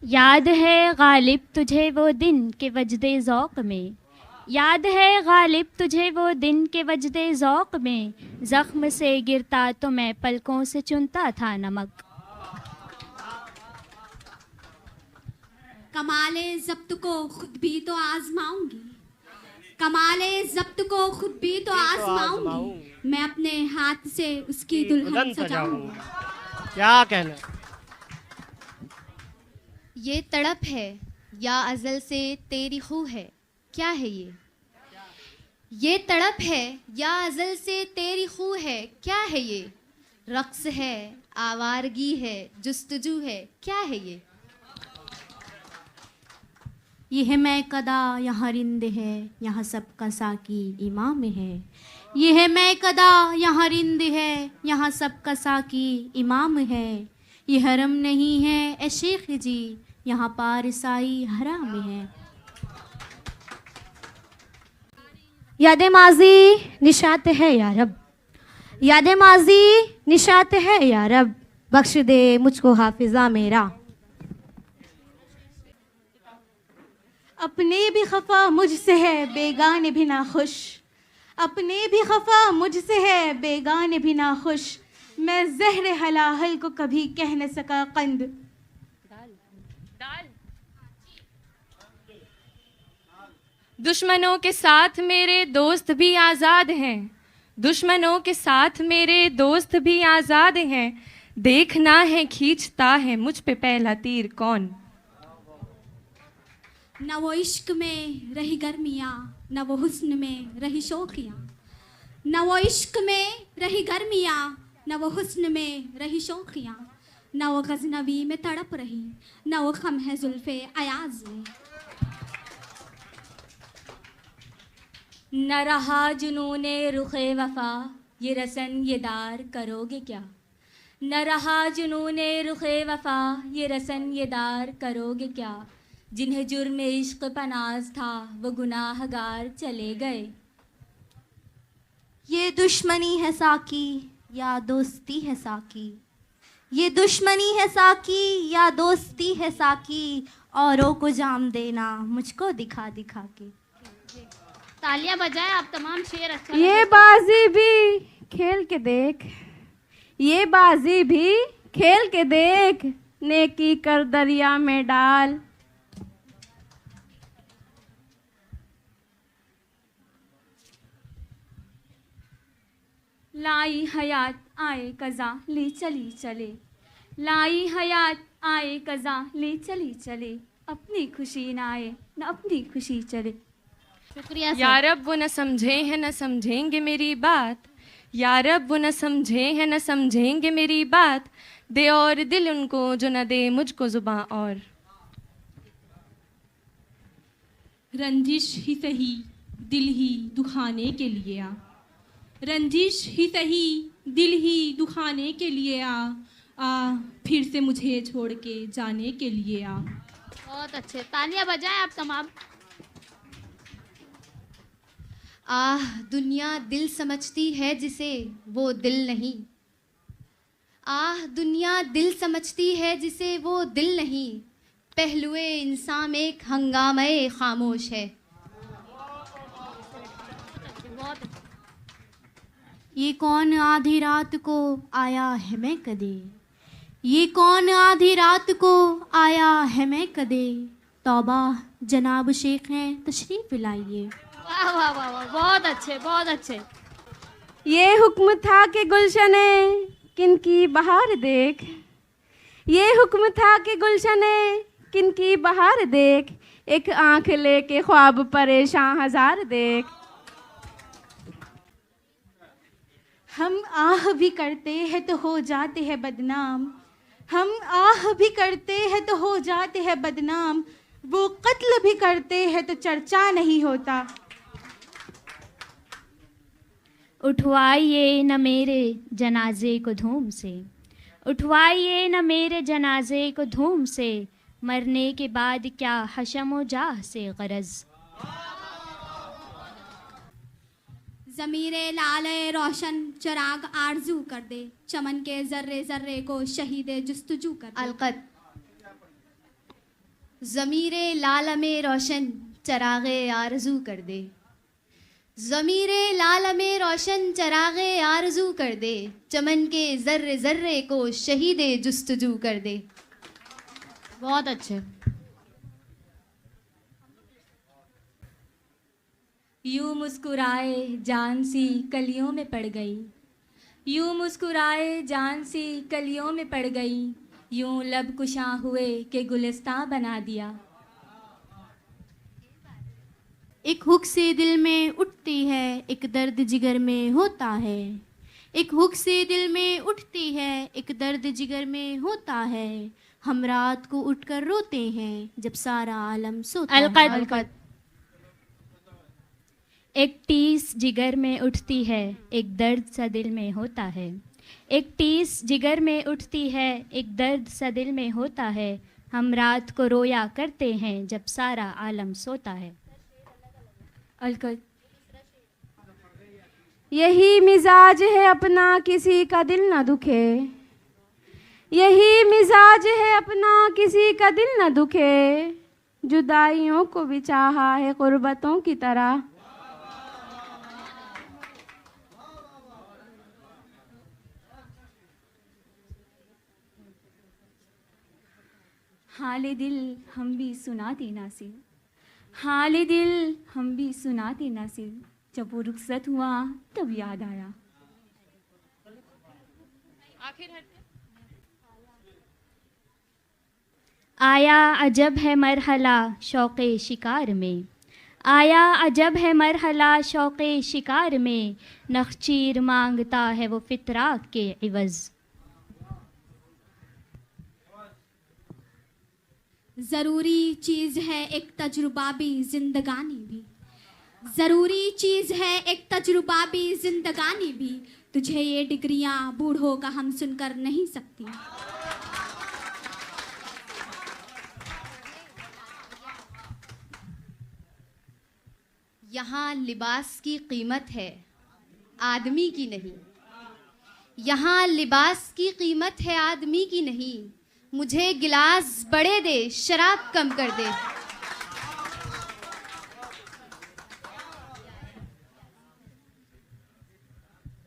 याद है गालिब तुझे वो दिन के वजदे ज़ौक़ में, याद है गालिब तुझे वो दिन के वजदे ज़ौक़ में, ज़ख्म से गिरता तो मैं पलकों से चुनता था नमक। कमाले ज़ब्त को खुद भी तो आजमाऊंगी, कमाले ज़ब्त को खुद भी तो आजमाऊंगी, मैं अपने हाथ से उसकी दुल्हन सजाऊंगी। क्या कहना। ये तड़प है या अज़ल से तेरी खू है, क्या है ये? ये तड़प है या अज़ल से तेरी खू है, क्या है ये? रक्स है, आवारगी है, जुस्तजू है, क्या है ये? यह मैं कदा यहाँ रिंद है, यहाँ सबका साकी इमाम है। यह मैं कदा यहाँ रिंद है, यहाँ सबका साकी इमाम है। ये हरम नहीं है ए शेख जी, यहाँ पारसाई हराम है। यादें माजी निशात है या रब, यादें माजी निशात है या रब, बख्श दे मुझको हाफिजा मेरा। अपने भी खफा मुझसे है बेगाने भी ना खुश, अपने भी खफा मुझसे है बेगाने भी ना खुश, मैं ज़हर हलाहल को कभी कह न सका कंद। दुश्मनों के साथ मेरे दोस्त भी आज़ाद हैं, दुश्मनों के साथ मेरे दोस्त भी आज़ाद हैं, देखना है खींचता है मुझ पे पहला तीर कौन। न वो इश्क में रही गर्मियाँ, न वो हुस्न में रही शौकियाँ, न वो इश्क में रही गर्मियाँ, न वो हुस्न में रही शौकियाँ, न वो गज़नवी में तड़प रही, न वो खम है जुल्फ़े अयाज में। न रहा जुनूने रुखे वफ़ा, ये रसन ये दार करोगे क्या। न रहा जुनूने रुखे वफ़ा, ये रसन ये दार करोगे क्या। जिन्हें जुर्म इश्क पनाज था वो गुनाहगार चले गए। ये दुश्मनी है साकी या दोस्ती है साकी, ये दुश्मनी है साकी या दोस्ती है साकी, औरों को जाम देना मुझको दिखा दिखा के। तालियां बजाएं आप तमाम, शेर अच्छा। ये बाजी भी खेल के देख, ये बाजी भी खेल के देख, नेकी कर दरिया में डाल। लाई हयात आए कज़ा ले चली चले, लाई हयात आए कज़ा ले चली चले, अपनी खुशी ना आए न अपनी खुशी चले। शुक्रिया या रब वो न समझे हैं न समझेंगे मेरी बात, या रब वो न समझे हैं न समझेंगे मेरी बात, दे और दिल उनको जो न दे मुझको जुबां और। रंजिश ही सही दिल ही दुखाने के लिए आ, रंजिश ही सही दिल ही दुखाने के लिए आ फिर से मुझे छोड़ के जाने के लिए आ। बहुत अच्छे, तालियां बजाएं आप तमाम। आह दुनिया दिल समझती है जिसे वो दिल नहीं, आह दुनिया दिल समझती है जिसे वो दिल नहीं, पहलुए इंसान में एक हंगामे खामोश है। ये कौन आधी रात को आया है मैं कदे, ये कौन आधी रात को आया है मैं कदे, तौबा जनाब शेख हैं तशरीफ लाइए। वाह वाह वाह वाह, बहुत अच्छे बहुत अच्छे। ये हुक्म था कि गुलशने किनकी बहार देख, ये हुक्म था कि गुलशने किनकी बहार देख, एक आंख लेके ख्वाब परेशान हजार देख। हम आह भी करते हैं तो हो जाते हैं बदनाम, हम आह भी करते हैं तो हो जाते हैं बदनाम, वो कत्ल भी करते हैं तो चर्चा नहीं होता। उठवाइए न मेरे जनाजे को धूम से, उठवाइए न मेरे जनाजे को धूम से, मरने के बाद क्या हशम व जाह से गरज। ज़मीरे लाले रोशन चिराग आरजू कर दे, चमन के जर्रे जर्रे को शहीद जुस्तजू कर दे। अलकत ज़मीरे लालमे रोशन चरागे आरज़ू कर दे, ज़मीरे लालमे रोशन चरागे आरज़ू कर दे, चमन के ज़र्रे ज़र्रे को शहीदे जुस्तजू कर दे। बहुत अच्छे। यूं मुस्कुराए जान सी कलियों में पड़ गई, यूं मुस्कुराए जान सी कलियों में पड़ गई, यूं लब कुशां हुए कि गुलिस्तां बना दिया। एक हुक से दिल में उठती है, एक दर्द जिगर में होता है। एक हुक से दिल में उठती है, एक दर्द जिगर में होता है। हम रात को उठकर रोते हैं जब सारा आलम सोता है। अलकत। एक टीस जिगर में उठती है, एक दर्द सा दिल में होता है। एक टीस जिगर में उठती है, एक दर्द सा दिल में होता है। हम रात को रोया करते हैं जब सारा आलम सोता है। अलकत। यही मिजाज है अपना किसी का दिल न दुखे, यही मिजाज है अपना किसी का दिल न दुखे, जुदाइयों को भी चाहा है गुर्बतों की तरह। हाले दिल हम भी सुनाते नासिर, हाले दिल हम भी सुनाते नासिर, जब वो रुखसत हुआ तब याद आया। आया अजब है मरहला शौक़े शिकार में, आया अजब है मरहला शौक़े शिकार में, नखचीर मांगता है वो फितराक के इवज़। ज़रूरी चीज़ है एक तजुर्बा भी जिंदगानी भी, ज़रूरी चीज़ है एक तजुर्बा भी जिंदगानी भी, तुझे ये डिग्रियां बूढ़ों का हम सुनकर नहीं सकती। यहाँ लिबास की कीमत है आदमी की नहीं, यहाँ लिबास की कीमत है आदमी की नहीं, मुझे गिलास बड़े दे शराब कम कर दे।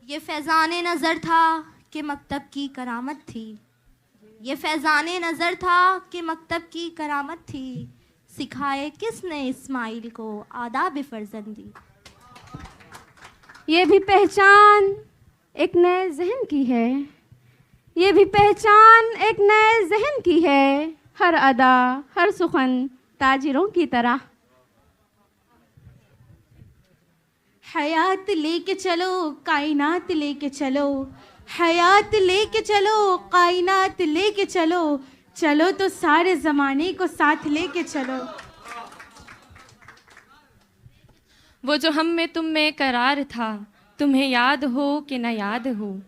ये फैज़ाने नज़र था कि मकतब की करामत थी, ये फैज़ाने नज़र था कि मकतब की करामत थी, सिखाए किसने इस्माइल को आदाब फर्जंदी। ये भी पहचान एक नए जहन की है, ये भी पहचान एक नए जहन की है, हर अदा हर सुखन ताजिरों की तरह। हयात लेके चलो कायनात लेके चलो, हयात लेके चलो कायनात लेके चलो, चलो तो सारे ज़माने को साथ लेके चलो। वो जो हम में तुम में करार था, तुम्हें याद हो कि न याद हो,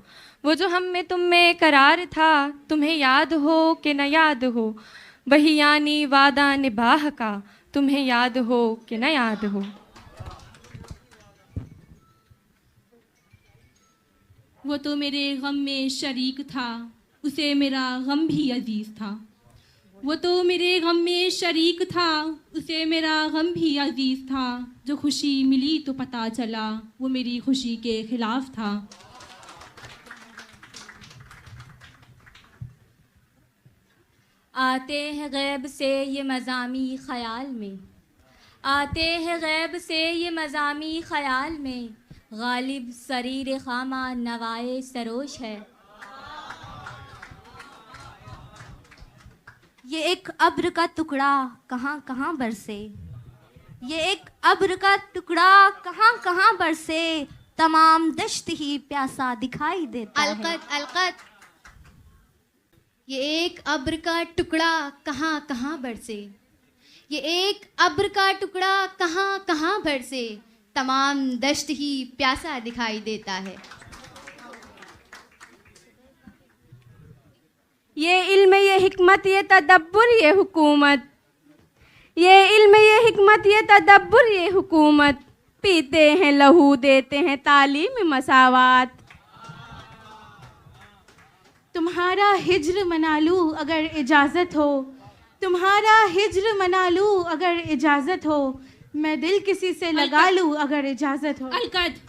वो जो हम में तुम में करार था, तुम्हें याद हो कि न याद हो, वही यानी वादा निभाह का, तुम्हें याद हो कि न याद हो। वो तो मेरे गम में शरीक था, उसे मेरा गम भी अजीज़ था। वो तो मेरे गम में शरीक था, उसे मेरा गम भी अजीज़ था। जो खुशी मिली तो पता चला वो मेरी खुशी के खिलाफ था। आते हैं गैब से ये मज़ामी ख़याल में, आते हैं गैब से ये मज़ामी ख़याल में, गालिब सरीर खामा नवाए सरोश है। ये एक अब्र का टुकड़ा कहाँ कहाँ बरसे, ये एक अब्र का टुकड़ा कहाँ कहाँ बरसे, तमाम दश्त ही प्यासा दिखाई देता है। अलकत अलकत। ये एक अब्र का टुकड़ा कहाँ कहाँ बरसे, ये एक अब्र का टुकड़ा कहाँ कहाँ बरसे, तमाम दश्त ही प्यासा दिखाई देता है। ये इल्म ये हिकमत ये तदब्बुर ये हुकूमत, ये इल्म ये हिकमत ये तदब्बुर ये हुकूमत, पीते हैं लहू देते हैं तालीम मसावात। तुम्हारा हिज्र मना लूँ अगर इजाज़त हो, तुम्हारा हिज्र मना लूँ अगर इजाज़त हो, मैं दिल किसी से लगा लूँ अगर इजाज़त हो। अलकत।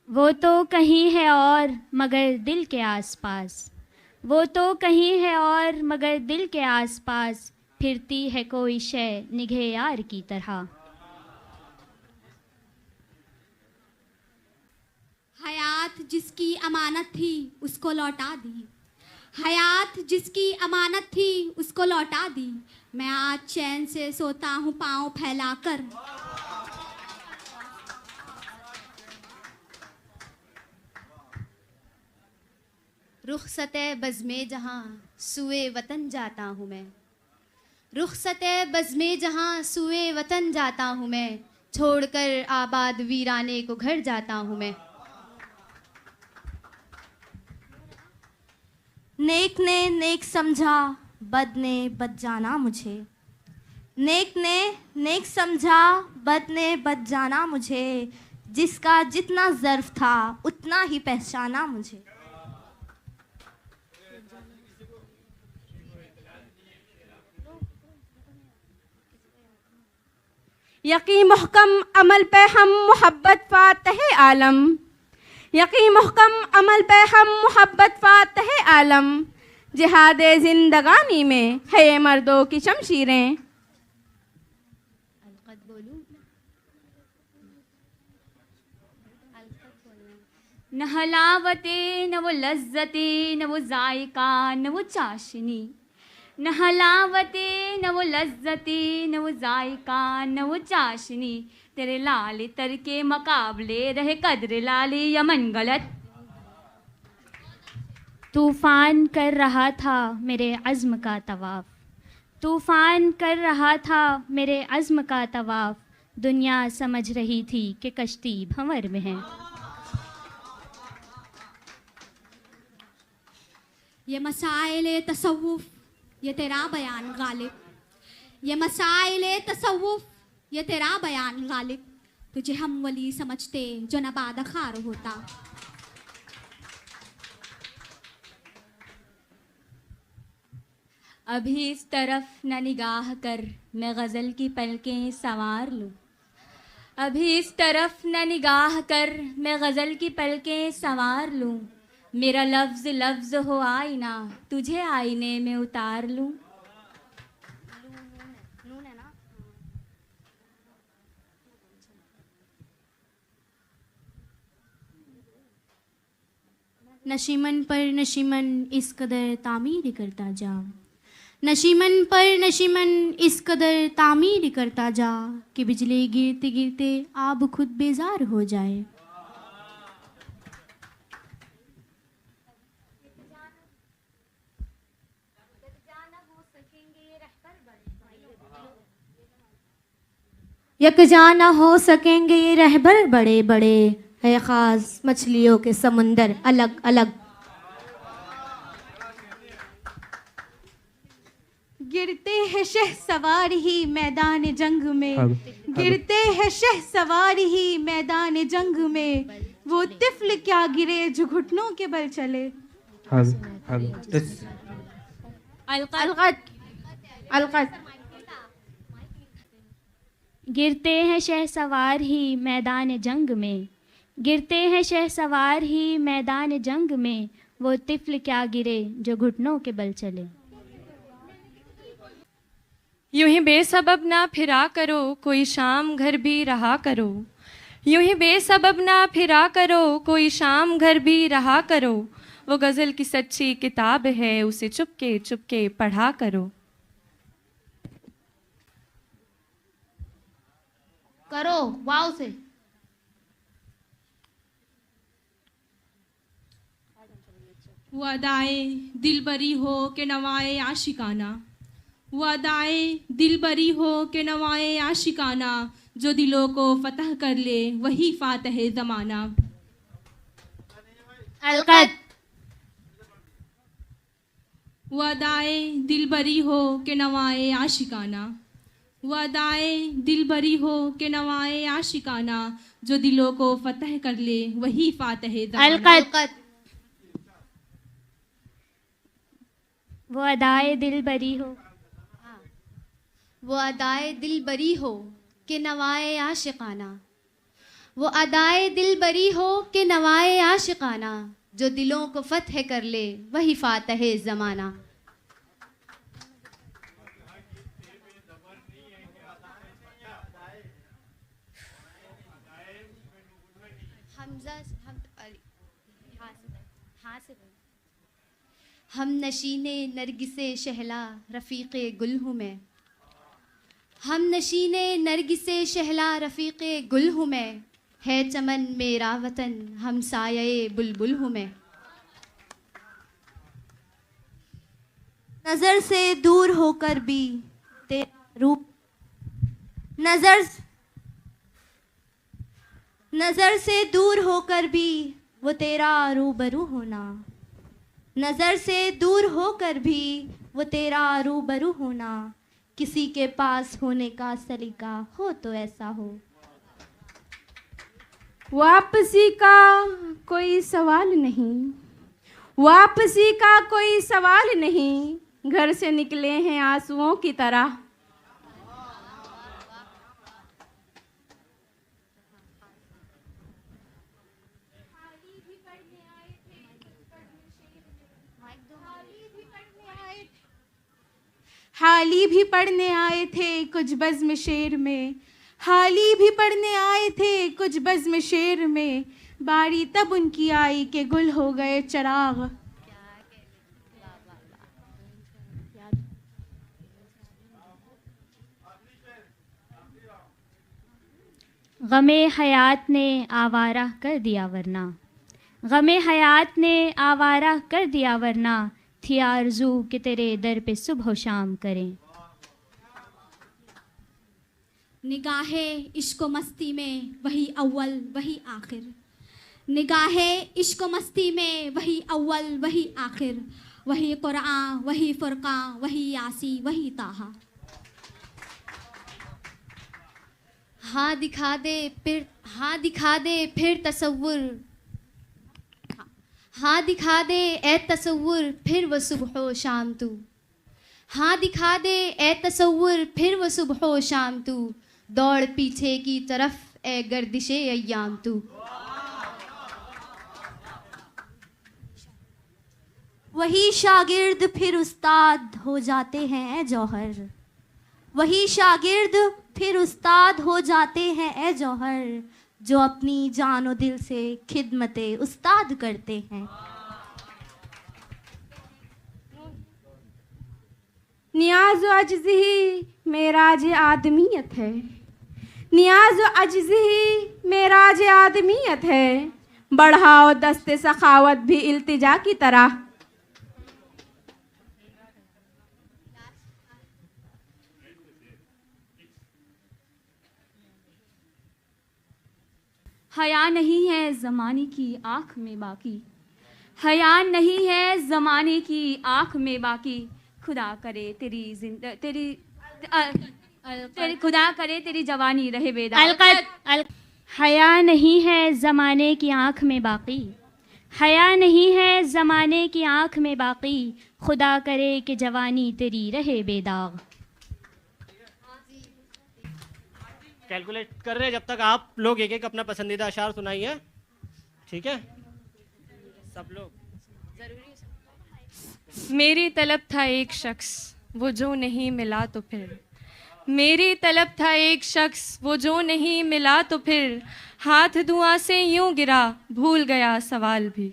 वो तो कहीं है और मगर दिल के आसपास, वो तो कहीं है और मगर दिल के आसपास, फिरती है कोई शय निगाहे यार की तरह। हयात जिसकी अमानत थी उसको लौटा दी, हयात जिसकी अमानत थी उसको लौटा दी, मैं आज चैन से सोता हूँ पाँव फैलाकर। रुखसते बज़्मे जहाँ सुए वतन जाता हूँ मैं, रुखसते बज़्मे जहाँ सुए वतन जाता हूँ मैं, छोड़कर आबाद वीराने को घर जाता हूँ मैं। नेक ने नेक समझा, बद ने बद जाना मुझे, नेक ने नेक समझा, बद ने बद जाना मुझे, जिसका जितना ज़र्फ था उतना ही पहचाना मुझे। यकी महकम अमल पे हम मोहब्बत फातह आलम, यकी महकम अमल पे हम मोहब्बत फातह आलम, जिहाद जिंदगानी में है ये मर्दों की शमशीरें। न हलावते न वो लज्जते न वो जायका न वो चाशनी, न हलावते न वो लज्जते न वो जायका न वो चाशनी, तेरे लाल तर के मकाबले रहे कदर लाली यमन गलत। तूफ़ान कर रहा था मेरे अज़्म का तवाफ़, तूफ़ान कर रहा था मेरे अज़्म का तवाफ़, दुनिया समझ रही थी कि कश्ती भंवर में है। ये मसाइल तसव्वुफ़ ये तेरा बयान गालिब, ये मसाइल तसव्वुफ़ ये तेरा बयान गालिब, तुझे हम वली समझते जो नबाद खार होता। अभी इस तरफ न निगाह कर मैं गज़ल की पलकें संवार लूँ, अभी इस तरफ न निगाह कर मैं गज़ल की पलकें संवार लूँ, मेरा लफ्ज़ लफ्ज़ हो आईना तुझे आईने में उतार लूँ। नशीमन पर नशीमन इस कदर तामीर करता जा, नशीमन पर नशीमन इस कदर तामीर करता जा, कि बिजली गिरते गिरते आब खुद बेजार हो जाए। यकजाना हो सकेंगे ये रहबर बड़े बड़े, है ख़ास मछलियों के समुंदर अलग अलग। गिरते हैं शह सवार ही मैदान जंग में, गिरते हैं शह सवार ही मैदान जंग में, वो तिफल क्या गिरे जो घुटनों के बल चले। अलकत अलकत। गिरते हैं शहसवार ही मैदान जंग में, गिरते हैं शहसवार ही मैदान जंग में, वो तिफल क्या गिरे जो घुटनों के बल चले। यूं ही बेसबब ना फिरा करो कोई शाम घर भी रहा करो, यूं ही बेसबब ना फिरा करो कोई शाम घर भी रहा करो, वो गज़ल की सच्ची किताब है उसे चुपके चुपके पढ़ा करो। करो वाव से। वो अदाएं दिलबरी हो के नवाए आशिकाना, वो अदाएं दिलबरी हो के नवाए आशिकाना, जो दिलों को फतह कर ले वही फातह ज़माना। अलकत। वो अदाएं दिलबरी हो के नवाए आशिकाना, वो अदाएं दिलबरी हो के नवाए आशिकाना, जो दिलों को फतह कर ले वही फातह ज़माना। अलकत। वो अदाए दिल बरी हो, वो अदाए दिल बरी हो कि नवाए आशिकाना, वो अदाए दिल बरी हो कि नवाए आशिकाना, जो दिलों को फतह कर ले वही फातह ज़माना। हम नशीने नरगिसे शहला रफ़ीक़े गुल हूँ मैं, हम नशीने नरगिसे शहला रफ़ीक़े गुल हूँ मैं, है चमन मेरा वतन हमसाये बुलबुल हूँ मैं। नज़र से दूर होकर भी तेरा रूप, नज़र से दूर होकर भी वो तेरा रूबरू होना, नज़र से दूर होकर भी वो तेरा रूबरू होना, किसी के पास होने का सलीका हो तो ऐसा हो। वापसी का कोई सवाल नहीं, वापसी का कोई सवाल नहीं, घर से निकले हैं आंसुओं की तरह। हाली भी पढ़ने आए थे कुछ बज़्म शेर में, हाली भी पढ़ने आए थे कुछ बज़्म शेर में, बारी तब उनकी आई कि गुल हो गए चराग। गमे हयात ने आवारा कर दिया वरना, गमे हयात ने आवारा कर दिया वरना, थी आरज़ू कि तेरे दर पे सुबह शाम करें। निगाहे इश्क मस्ती में वही अव्वल वही आखिर, निगाहे इश्क मस्ती में वही अव्वल वही आखिर, वही कुरान वही फुरकान वही यासी वही ताहा। हाँ दिखा दे फिर, हाँ दिखा दे फिर तसव्वुर, हाँ दिखा दे ए तसव्वुर फिर वो सुबह शाम तू, हाँ दिखा दे ए तसव्वुर फिर वो सुबह शाम तू, दौड़ पीछे की तरफ ए गर्दिशे अय्याम तू। वही शागिर्द फिर उस्ताद हो जाते हैं ए जौहर, वही शागिर्द फिर उस्ताद हो जाते हैं ए जौहर, जो अपनी जानो दिल से खिदमते उस्ताद करते हैं। नियाज़ अज्ज़ी मेराज आदमियत है, नियाज़ अज्ज़ी मेराज आदमियत है, बढ़ाओ दस्ते सखावत भी इल्तिजा की तरह। हया नहीं है ज़माने की आँख में बाकी, हया नहीं है ज़माने की आँख में बाकी, खुदा करे तेरी खुदा करे तेरी जवानी रहे बेदाग। हया नहीं है ज़माने की आँख में बाकी, हया नहीं है ज़माने की आँख में बाकी, खुदा करे कि जवानी तेरी रहे बेदाग। कैलकुलेट कर रहे हैं जब तक आप लोग एक एक अपना पसंदीदा अशार सुनाइए, ठीक है सब लोग। मेरी तलब था एक शख्स वो जो नहीं मिला तो फिर, मेरी तलब था एक शख्स वो जो नहीं मिला तो फिर, हाथ दुआ से यूं गिरा भूल गया सवाल भी।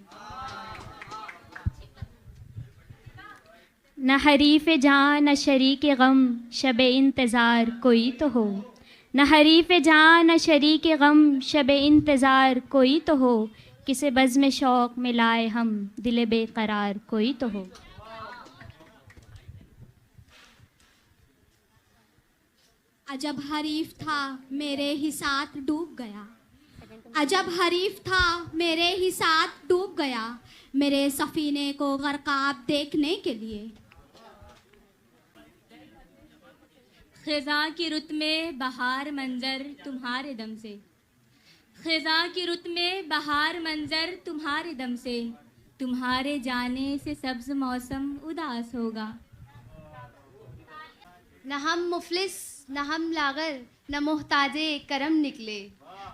न हरीफ़ जान न शरीक गम शब इंतज़ार कोई तो हो, न हरीफ़ जान न शरीक गम शब इंतज़ार कोई तो हो, किसे बज़्म शौक़ में लाए हम दिल बेकरार कोई तो हो। अजब हरीफ था मेरे ही साथ डूब गया, अजब हरीफ था मेरे ही साथ डूब गया, मेरे सफ़ीने को गर्काब देखने के लिए। ख़िज़ां की रुत में बहार मंज़र तुम्हारे दम से, ख़िज़ां की रुत में बहार मंज़र तुम्हारे दम से, तुम्हारे जाने से सब्ज मौसम उदास होगा। न हम मुफलिस न हम लागर न मोहताजे करम निकले,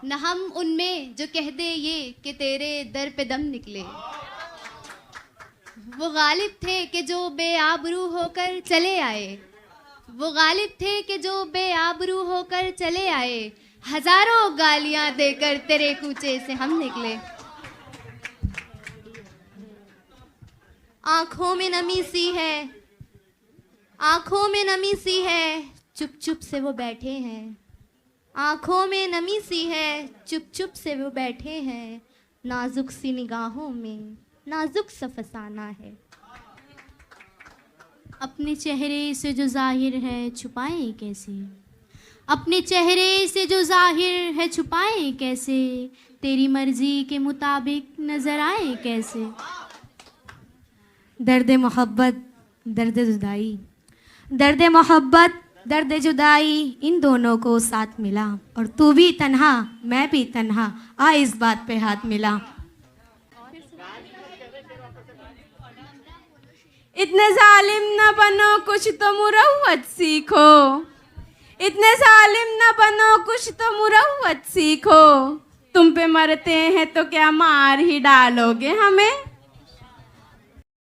न हम उनमें जो कह दे ये कि तेरे दर पे दम निकले। वो गालिब थे कि जो बेआबरू होकर चले आए, वो गालिब थे कि जो बेआबरू होकर चले आए, हजारों गालियां देकर तेरे कूचे से हम निकले। आँखों में नमी सी है, आँखों में नमी सी है, चुप चुप से वो बैठे हैं। आँखों में नमी सी है, चुप चुप से वो बैठे हैं। नाजुक सी निगाहों में नाजुक सा फसाना है। अपने चेहरे से जो जाहिर है छुपाएं कैसे, अपने चेहरे से जो जाहिर है छुपाएं कैसे, तेरी मर्जी के मुताबिक नजर आए कैसे। दर्द मोहब्बत दर्द जुदाई, दर्द मोहब्बत दर्द जुदाई, इन दोनों को साथ मिला और तू भी तन्हा मैं भी तन्हा, आ इस बात पे हाथ मिला। इतने जालिम न बनो कुछ तो मुरव्वत सीखो, इतने जालिम न बनो कुछ तो मुरव्वत सीखो। तुम पे मरते हैं तो क्या मार ही डालोगे हमें।